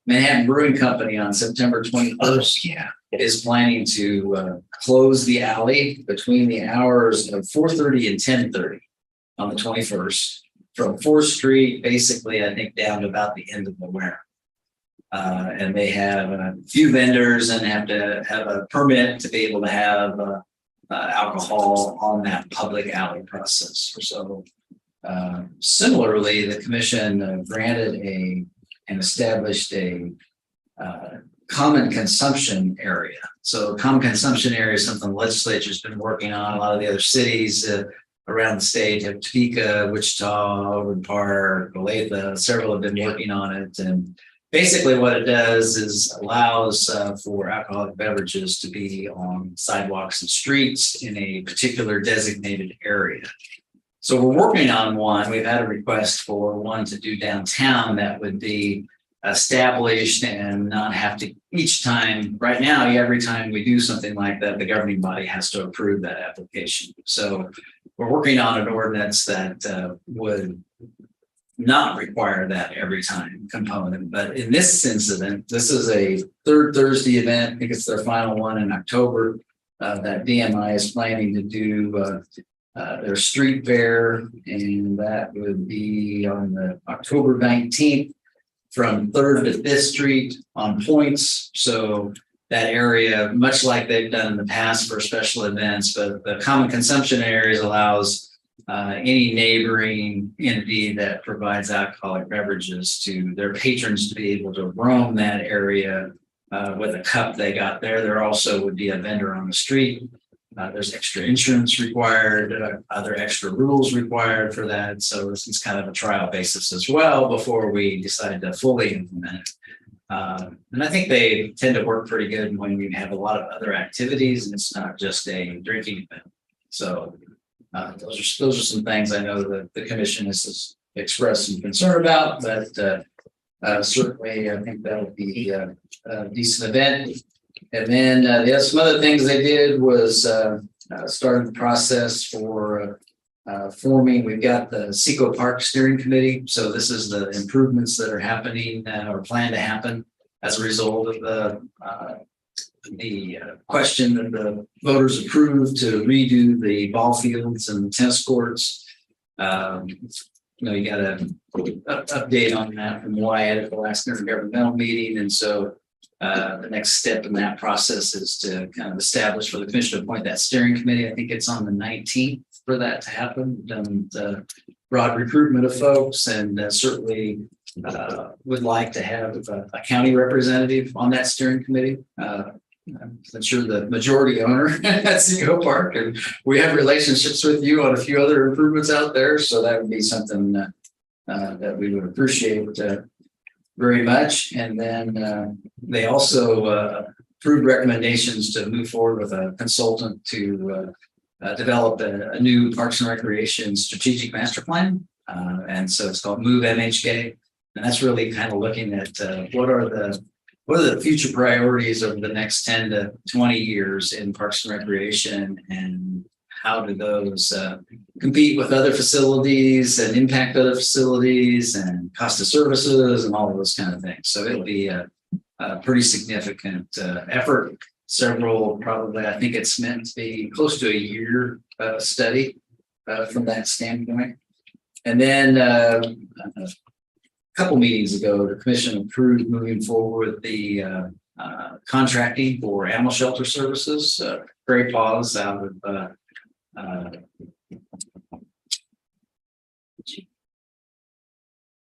Manhattan Brewing Company on September 21st is planning to close the alley between the hours of 4:30 and 10:30 on the 21st from 4th Street, basically, I think, down to about the end of November. And they have a few vendors and have to have a permit to be able to have alcohol on that public alley process. So similarly, the commission granted and established a common consumption area. So common consumption area is something the legislature's been working on. A lot of the other cities around the state have Topeka, Wichita, Overland Park, Olathe, several have been working on it. And basically what it does is allows for alcoholic beverages to be on sidewalks and streets in a particular designated area. So we're working on one. We've had a request for one to do downtown that would be established and not have to each time. Right now, every time we do something like that, the governing body has to approve that application. So we're working on an ordinance that would not require that every time component. But in this incident, this is a third Thursday event. I think it's their final one in October that DMI is planning to do their street fair, and that would be on the October 19th from 3rd to 5th Street on points. So that area, much like they've done in the past for special events, but the common consumption areas allows any neighboring entity that provides alcoholic beverages to their patrons to be able to roam that area with a cup they got there. There also would be a vendor on the street. There's extra insurance required, other extra rules required for that. So this is kind of a trial basis as well before we decide to fully implement it. And I think they tend to work pretty good when you have a lot of other activities and it's not just a drinking event. So those are some things I know that the commission has expressed some concern about, but certainly I think that'll be a decent event. And then some other things they did was started the process for forming. We've got the Seco Park Steering Committee. So this is the improvements that are happening or plan to happen as a result of the question that the voters approved to redo the ball fields and the tennis courts. You got an update on that from Wyatt at the last intergovernmental meeting. And so the next step in that process is to kind of establish for the commission to appoint that steering committee. I think it's on the 19th for that to happen. Done the broad recruitment of folks, and certainly would like to have a county representative on that steering committee. I'm sure the majority owner at Seco Park, and we have relationships with you on a few other improvements out there. So that would be something that we would appreciate very much. And then they also approved recommendations to move forward with a consultant to develop a new Parks and Recreation strategic master plan. And so it's called Move MHK. And that's really kind of looking at what are the future priorities over the next 10 to 20 years in Parks and Recreation, and how do those compete with other facilities and impact other facilities and cost of services and all of those kind of things. So it'll be a pretty significant effort. several, probably, I think it's meant to be close to a year study from that standpoint. And then a couple meetings ago, the commission approved moving forward with the contracting for animal shelter services. Gray Paws out of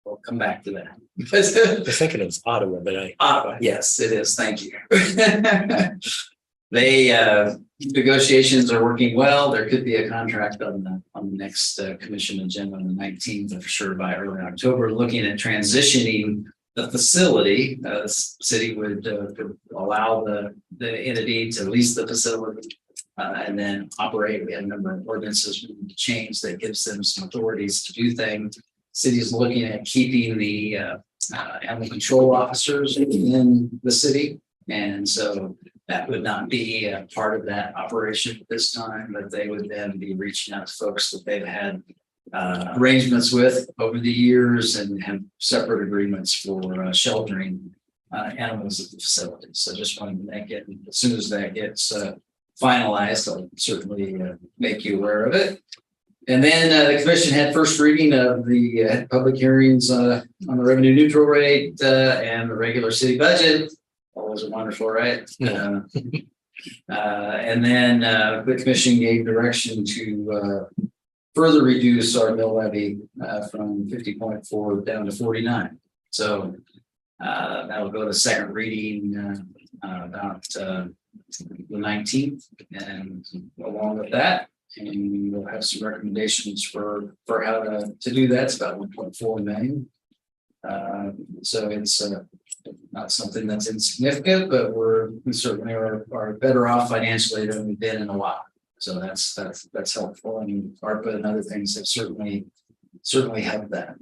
we'll come back to that. I was thinking it was Ottawa, but Yes, it is. Thank you. They negotiations are working well. There could be a contract on the next commission agenda on the 19th, for sure, by early October, looking at transitioning the facility. The city would allow the entity to lease the facility and then operate. We have a number of ordinances we need to change that gives them some authorities to do things. City is looking at keeping the animal control officers in the city. And so that would not be a part of that operation at this time, but they would then be reaching out to folks that they've had arrangements with over the years and have separate agreements for sheltering animals at the facility. So just wanted to make it, as soon as that gets finalized, I'll certainly make you aware of it. And then the commission had first reading of the public hearings on the revenue neutral rate and the regular city budget. Always wonderful, right? And then the commission gave direction to further reduce our mill levy from 50.4 down to 49. So that will go to second reading about the 19th, and along with that, and we'll have some recommendations for how to do that. It's about 1.4 million. So it's not something that's insignificant, but we certainly are better off financially than we've been in a while. So that's helpful, and ARPA and other things have certainly helped that.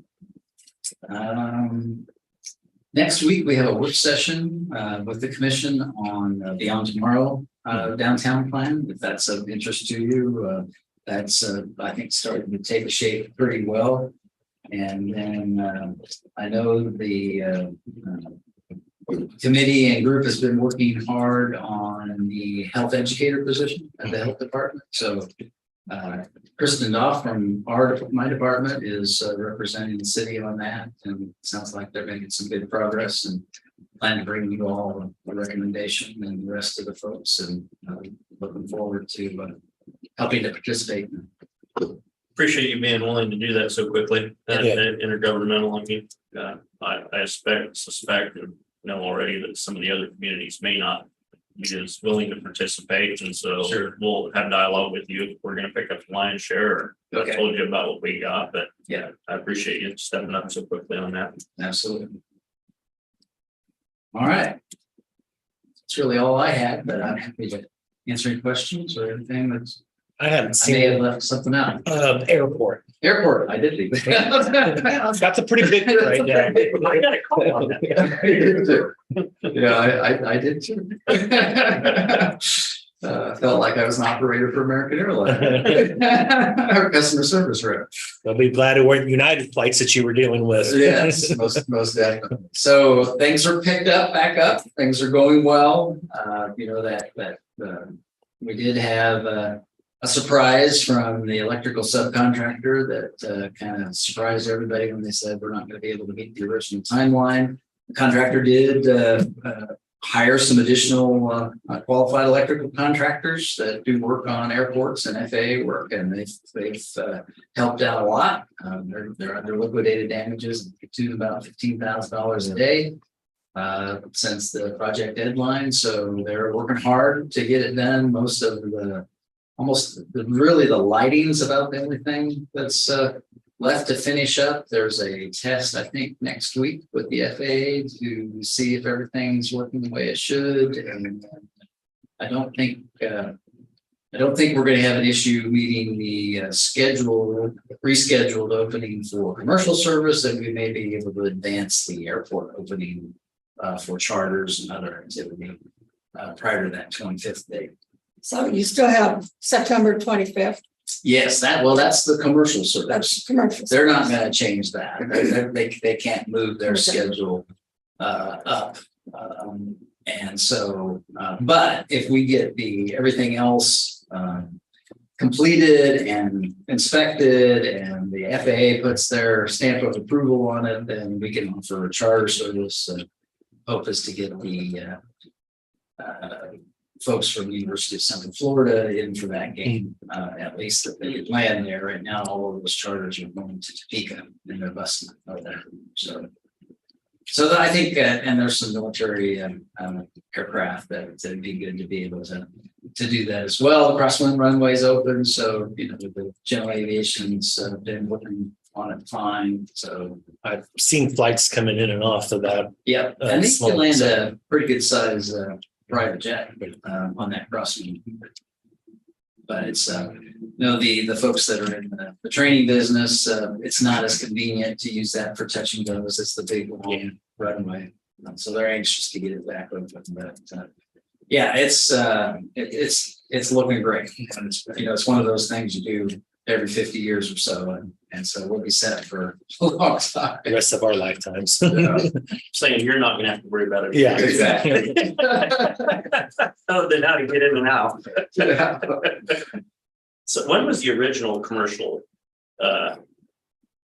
Next week we have a work session with the commission on Beyond Tomorrow downtown plan. If that's of interest to you, that's I think starting to take shape pretty well. And then I know the committee and group has been working hard on the health educator position at the health department. So Kristen Doff from my department is representing the city on that, and it sounds like they're making some good progress, and plan to bring you all a recommendation and the rest of the folks, and looking forward to helping to participate. Appreciate you being willing to do that so quickly. That intergovernmental, I mean, I suspect and know already that some of the other communities may not be as willing to participate, and so we'll have dialogue with you if we're going to pick up the lion's share. I told you about what we got, but yeah, I appreciate you stepping up so quickly on that. Absolutely. All right. That's really all I had, but I'm happy to answer any questions or anything that's. I haven't I seen may have left something out. Airport. Airport, I did leave. That's a pretty big one right there. I got a call on that. Yeah, I did too. Felt like I was an operator for American Airlines. Our customer service rep. I'll be glad it weren't United flights that you were dealing with. Yes, most definitely. So things are picked up, back up. Things are going well. You know that we did have a surprise from the electrical subcontractor that kind of surprised everybody when they said we're not going to be able to meet the original timeline. The contractor did hire some additional qualified electrical contractors that do work on airports and FAA work, and they've helped out a lot. They're under liquidated damages to about $15,000 a day since the project deadline. So they're working hard to get it done. Most of the really the lightings about everything that's left to finish up. There's a test, I think, next week with the FAA to see if everything's working the way it should. And I don't think we're going to have an issue meeting the rescheduled opening for commercial service, and we may be able to advance the airport opening for charters and other activity prior to that 25th date. So you still have September 25th. Yes, that's the commercial service. That's commercial. They're not going to change that. They can't move their schedule up. And so, but if we get everything else, completed and inspected and the FAA puts their stamp of approval on it, then we can offer a charter service. Hope is to get the folks from the University of Central Florida in for that game. At least that they could land there. Right now, all of those charters are going to Topeka and they're busting out there. So I think, and there's some military aircraft that it'd be good to be able to do that as well. The crosswind runway's open, so the general aviation's been working on it fine. So I've seen flights coming in and off of that. yeah, I think you land a pretty good size private jet on that crosswind. But it's the folks that are in the training business, it's not as convenient to use that for touch and goes. It's the big long runway, so they're anxious to get it back open. But yeah, it's looking great. And it's one of those things you do every 50 years or so, and so we'll be set for a long time. The rest of our lifetimes. Saying you're not gonna have to worry about it. Yeah, exactly. Oh, then how to get in and out. So when was the original commercial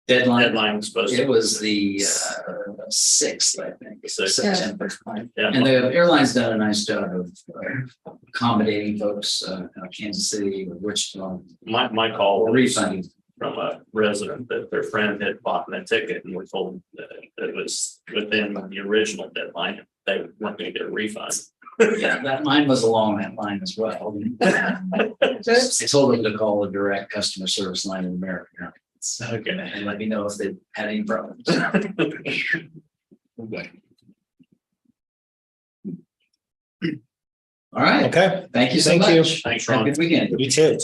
deadline supposed to? It was the 6th, I think, September. Yeah. And the airline's done a nice job of accommodating folks, Kansas City, Wichita, My call or was refunding. from a resident that their friend had bought a ticket and were told that it was within the original deadline. They weren't gonna get a refund. Yeah, that mine was along that line as well. I told them to call the direct customer service line in America. Okay. And let me know if they had any problems. All right. Okay, Thank you so Thank you. much. Thanks, Have a Ron. good weekend. you too.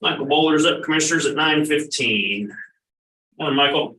Michael Bowler's up, commissioners at 9:15. Morning, Michael.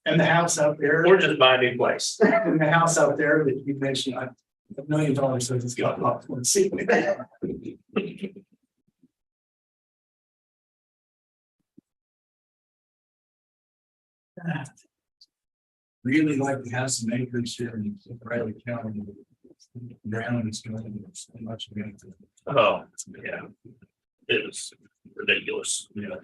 And the house out there, We're just buying a new place. and the house out there that you mentioned, $1 million says it's got lots of see. Really like to have some acres here in Riley County. Ground is going so much. Oh, yeah. It was ridiculous. Yeah.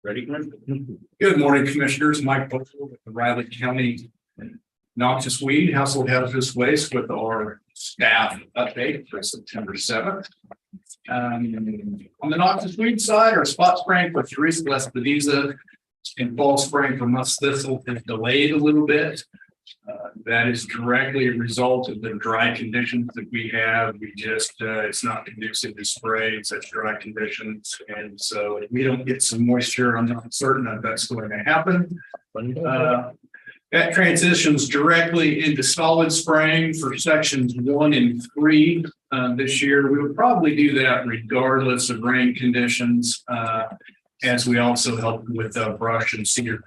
Ready? Good morning, Commissioners. Mike Buckle with the Riley County Noxious Weed Household Hazardous Waste with our staff update for September 7th. On the noxious weed side, our spot spraying for Teresa Lespedeza and fall spraying for musk thistle is delayed a little bit. That is directly a result of the dry conditions that we have. We just, it's not conducive to spray in such dry conditions. And so if we don't get some moisture, I'm not certain that that's going to happen. That transitions directly into solid spraying for sections 1 and 3 this year. We would probably do that regardless of rain conditions, as we also help with brush and cedar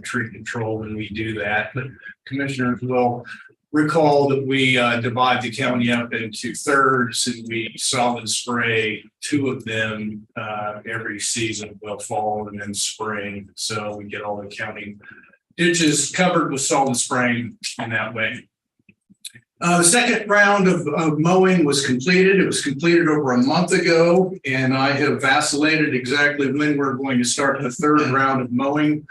tree control when we do that. But commissioners will recall that we divide the county up into thirds, and we solid spray 2 of them every season, well, fall and then spring. So we get all the county ditches covered with solid spraying in that way. The second round of mowing was completed. It was completed over a month ago, and I have vacillated exactly when we're going to start the third round of mowing.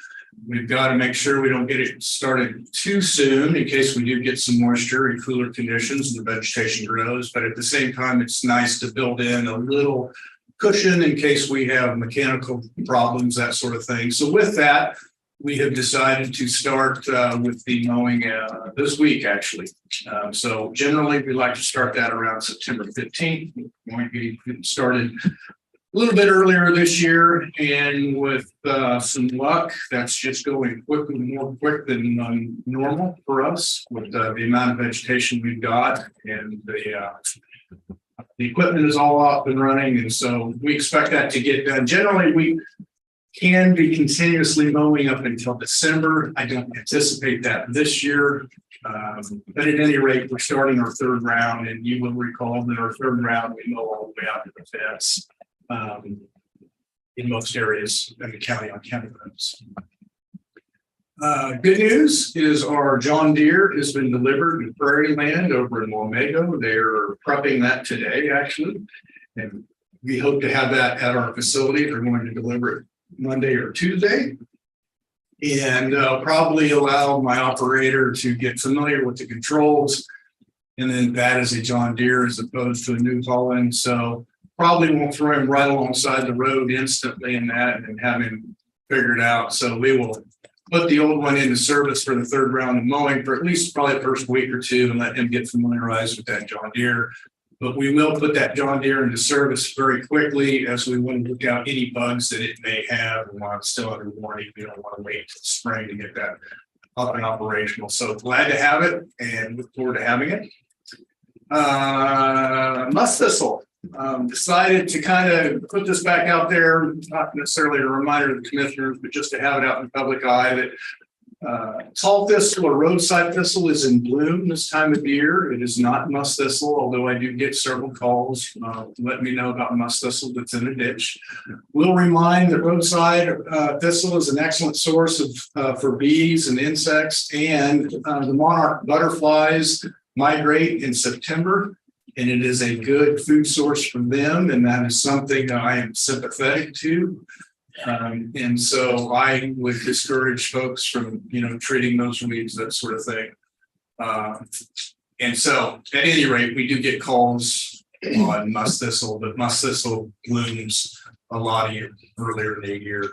We've got to make sure we don't get it started too soon in case we do get some moisture and cooler conditions and the vegetation grows. But at the same time, it's nice to build in a little cushion in case we have mechanical problems, that sort of thing. So with that, we have decided to start with the mowing this week, actually. So generally, we like to start that around September 15th. We're going to be started a little bit earlier this year, and with some luck, that's just going quickly, more quick than normal for us with the amount of vegetation we've got, and the equipment is all up and running, and so we expect that to get done. Generally, we can be continuously mowing up until December. I don't anticipate that this year. But at any rate, we're starting our third round, and you will recall that our third round, we mow all the way out to the fence in most areas in the county on county roads. Good news is our John Deere has been delivered in Prairie Land over in Wamego. They're prepping that today, actually. And we hope to have that at our facility. They're going to deliver it Monday or Tuesday, and probably allow my operator to get familiar with the controls. And then that is a John Deere as opposed to a New Holland. So probably won't throw him right alongside the road instantly in that and have him figured out. So we will put the old one into service for the third round of mowing for at least probably the first week or 2 and let him get familiarized with that John Deere. But we will put that John Deere into service very quickly, as we want to look out any bugs that it may have while it's still under warranty. We don't want to wait till spring to get that up and operational. So glad to have it and look forward to having it. Musk thistle. Decided to kind of put this back out there, not necessarily a reminder to the commissioners, but just to have it out in the public eye that tall thistle or roadside thistle is in bloom this time of year. It is not musk thistle, although I do get several calls to let me know about musk thistle that's in a ditch. We'll remind that roadside thistle is an excellent source of for bees and insects, and the monarch butterflies migrate in September, and it is a good food source for them, and that is something that I am sympathetic to. And so I would discourage folks from, treating those weeds, that sort of thing. And so at any rate, we do get calls on musk thistle, but musk thistle blooms a lot earlier in the year,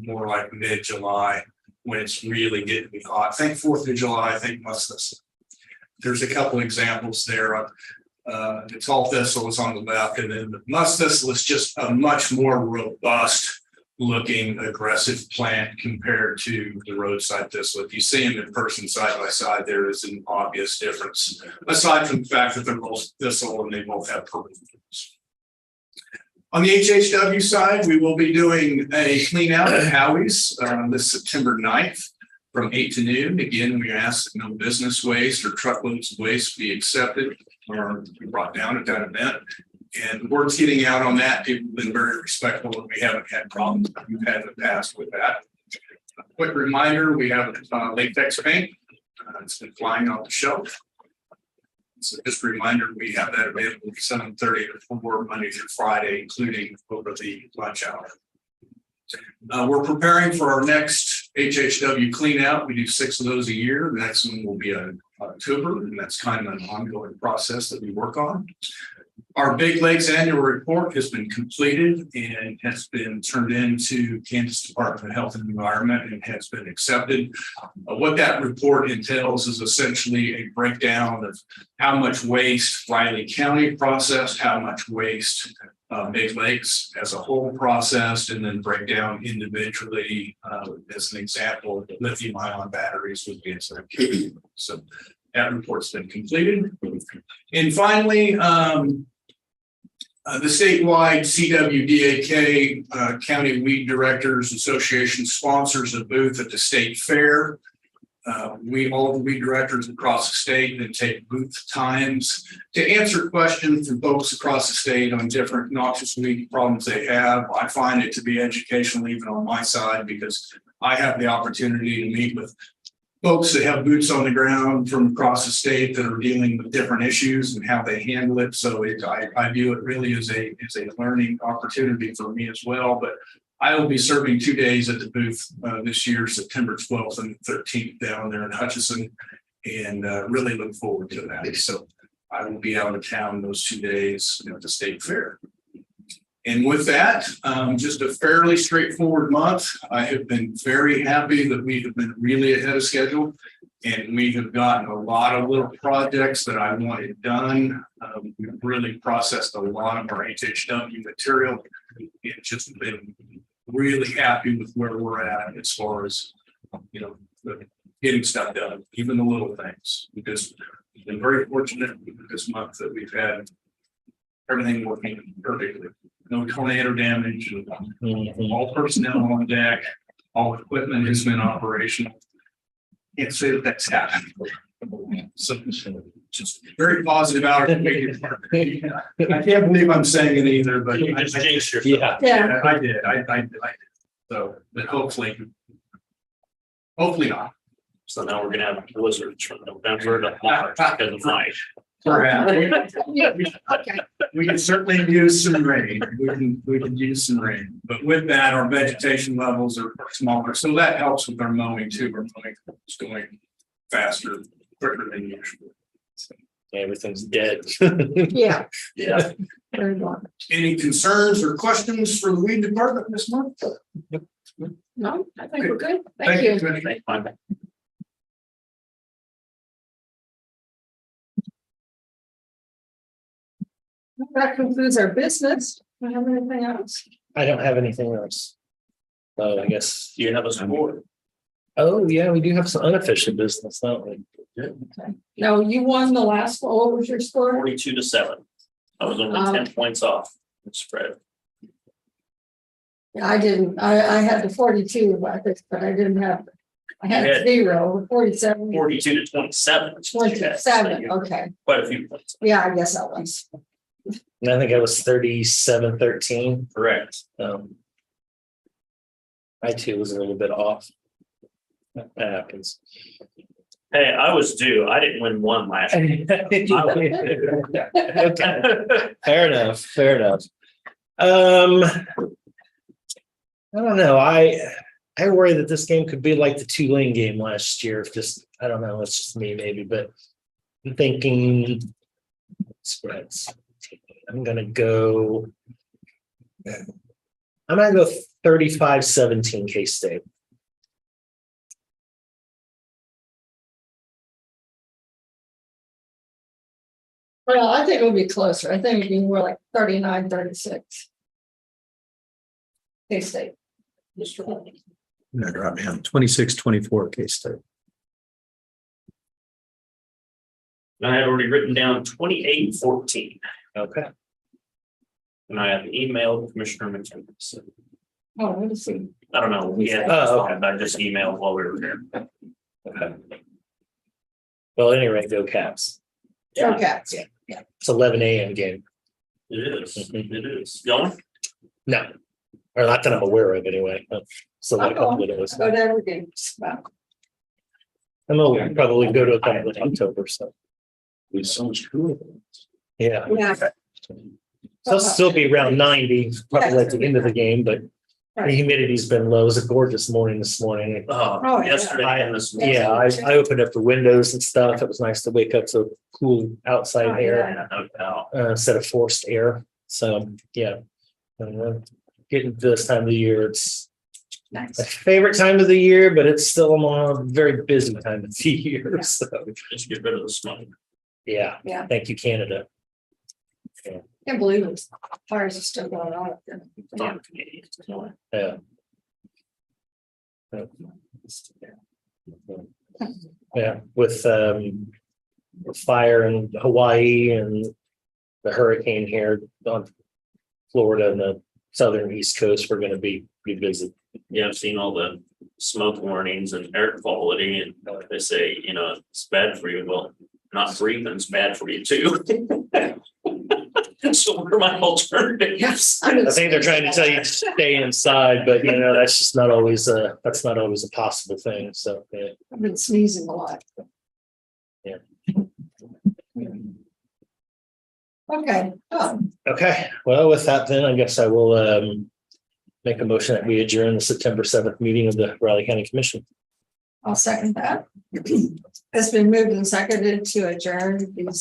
more like mid-July when it's really getting to be hot. Think 4th of July, think musk thistle. There's a couple examples there. The tall thistle is on the left, and then the musk thistle is just a much more robust looking aggressive plant compared to the roadside thistle. If you see them in person side by side, there is an obvious difference, aside from the fact that they're both thistle and they both have purple leaves. On the HHW side, we will be doing a clean out at Howie's this September 9th from 8 to noon. Again, we ask that no business waste or truckloads of waste be accepted or be brought down at that event. And word's getting out on that. People have been very respectful and we haven't had problems that we've had in the past with that. A quick reminder, we have latex paint. It's been flying off the shelf. So just a reminder, we have that available from 7:30 to 4 Monday through Friday, including over the lunch hour. We're preparing for our next HHW clean out. We do 6 of those a year. The next one will be in October, and that's kind of an ongoing process that we work on. Our Big Lakes annual report has been completed and has been turned into Kansas Department of Health and Environment and has been accepted. What that report entails is essentially a breakdown of how much waste Riley County processed, how much waste Big Lakes as a whole processed, and then break down individually. As an example, lithium-ion batteries would be a certain. So that report's been completed. And finally, the statewide CWDAK County Weed Directors Association sponsors a booth at the state fair. All the weed directors across the state then take booth times to answer questions from folks across the state on different noxious weed problems they have. I find it to be educational even on my side because I have the opportunity to meet with folks that have boots on the ground from across the state that are dealing with different issues and how they handle it. So I view it really as a learning opportunity for me as well. But I will be serving 2 days at the booth this year, September 12th and 13th down there in Hutchinson, and really look forward to that. So I will be out of town those 2 days at the state fair. And with that, just a fairly straightforward month. I have been very happy that we have been really ahead of schedule. And we have gotten a lot of little projects that I wanted done. We've really processed a lot of our HHW material. It's just been really happy with where we're at as far as, getting stuff done, even the little things. Because we've been very fortunate this month that we've had everything working perfectly. No tornado damage, all personnel on deck, all equipment has been operational. Can't say that that's happened. So just very positive out. I can't believe I'm saying it either, but I did. I did. So, but hopefully not. So now we're gonna have blizzards from November to March because of Mike. Perhaps. We can certainly use some rain. We can use some rain. But with that, our vegetation levels are smaller. So that helps with our mowing too. Our mowing is going faster, quicker than usual. So, Everything's dead. Yeah. Yeah. Very long. any concerns or questions for the weed department this month? No, I think we're good. Thank you. Commissioner. That concludes our business. Do you have anything else? I don't have anything else. So I guess. Do you have a score? Oh, yeah, we do have some unofficial business, don't we? No, you won the last one. What was your score? 42-7. I was only 10 points off the spread. I didn't. I had the 42, but I didn't have. I had You had 0, 47. 42-27. 27. Okay. Quite a few points. Yeah, I guess that was. And I think I was 37-13. Correct. I too was a little bit off. That happens. Hey, I was due. I didn't win one last year. Okay. Fair enough. I don't know. I worry that this game could be like the Tulane game last year. If just, I don't know, it's just me maybe, but I'm thinking spreads. I'm gonna go 35-17 K-State. Well, I think it would be closer. I think it'd be more like 39-36. K-State. No, drop down 26-24 K-State. I had already written down 28-14. Okay. And I have emailed Commissioner McKenna. Oh, let me see. I don't know. Yeah, Oh, I just emailed while we were there. Okay. Well, at any rate, go Caps. Okay. It's 11 a.m. game. It is. It is. Going? No, or not that I'm aware of anyway. So like a couple of those. Go down again. Wow. I'm gonna probably go to a couple in October, so. It's so much cooler. Yeah, Yeah. so it'll still be around 90, probably at the end of the game, but the humidity's been low. It was a gorgeous morning this morning. Oh, yeah. Yesterday and this morning. Yeah, I opened up the windows and stuff. It was nice to wake up to cool outside Oh, air Yeah, no doubt. instead of forced air. So, yeah. Getting to this time of the year, it's Nice. my favorite time of the year, but it's still a very busy time of the year. So, Just get rid of the smoke. yeah. Yeah. Thank you, Canada. Can't believe it. Fires are still going on up there. It's on Canadian. Yeah. Yeah, with fire in Hawaii and the hurricane here on Florida and the southern east coast, we're gonna be pretty busy. Yeah, I've seen all the smoke warnings and air quality and they say, it's bad for you. Well, not breathing's bad for you too. So what are my alternatives? Yes. I think they're trying to tell you to stay inside, but that's just not always a possible thing. So, yeah. I've been sneezing a lot. Yeah. Okay. Okay, well, with that, then I guess I will make a motion that we adjourn the September 7th meeting of the Riley County Commission. I'll second that. It's been moved and seconded to adjourn the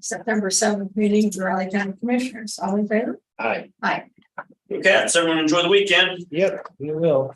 September 7th meeting of the Raleigh County Commissioners. All in favor? Aye. Aye. Okay, so everyone enjoy the weekend. Yep, you will.